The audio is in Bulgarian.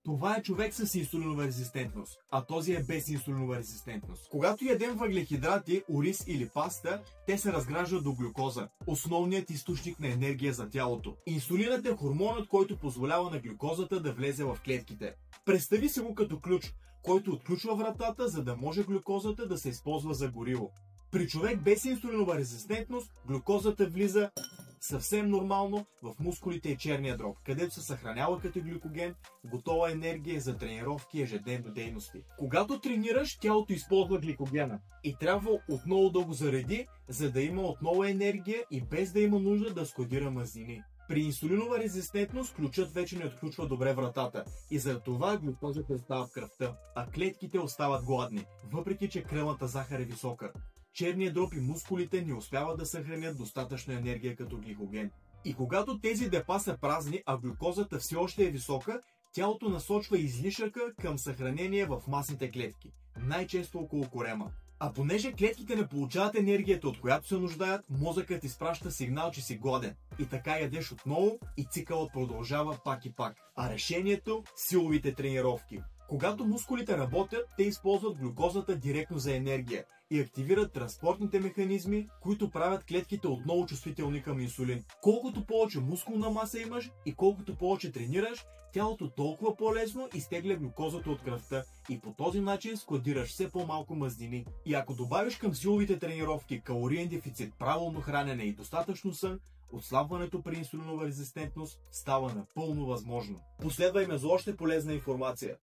Това е човек с инсулинова резистентност, а този е без инсулинова резистентност. Когато ядем въглехидрати, ориз или паста, те се разграждат до глюкоза, основният източник на енергия за тялото. Инсулинът е хормонът, който позволява на глюкозата да влезе в клетките. Представи се го като ключ, който отключва вратата, за да може глюкозата да се използва за гориво. При човек без инсулинова резистентност, глюкозата влиза съвсем нормално в мускулите и черния дроб, където се съхранява като глюкоген, готова енергия за тренировки и ежедневни дейности. Когато тренираш, тялото използва гликогена и трябва отново да го зареди, за да има отново енергия и без да има нужда да складира мазнини. При инсулинова резистентност ключът вече не отключва добре вратата и за това глюкозата остава в кръвта, а клетките остават гладни, въпреки че кръвната захар е висока. Черният дроб и мускулите не успяват да съхранят достатъчно енергия като гликоген. И когато тези депа са празни, а глюкозата все още е висока, тялото насочва излишъка към съхранение в масните клетки, най-често около корема. А понеже клетките не получават енергията, от която се нуждаят, мозъкът изпраща сигнал, че си гладен. И така ядеш отново и цикълът продължава пак и пак. А решението – силовите тренировки. Когато мускулите работят, те използват глюкозата директно за енергия и активират транспортните механизми, които правят клетките отново чувствителни към инсулин. Колкото повече мускулна маса имаш и колкото повече тренираш, тялото толкова по-лесно изтегля глюкозата от кръвта и по този начин складираш все по-малко мазнини. И ако добавиш към силовите тренировки калориен дефицит, правилно хранене и достатъчно сън, отслабването при инсулинова резистентност става напълно възможно. Последвай ме за още полезна информация.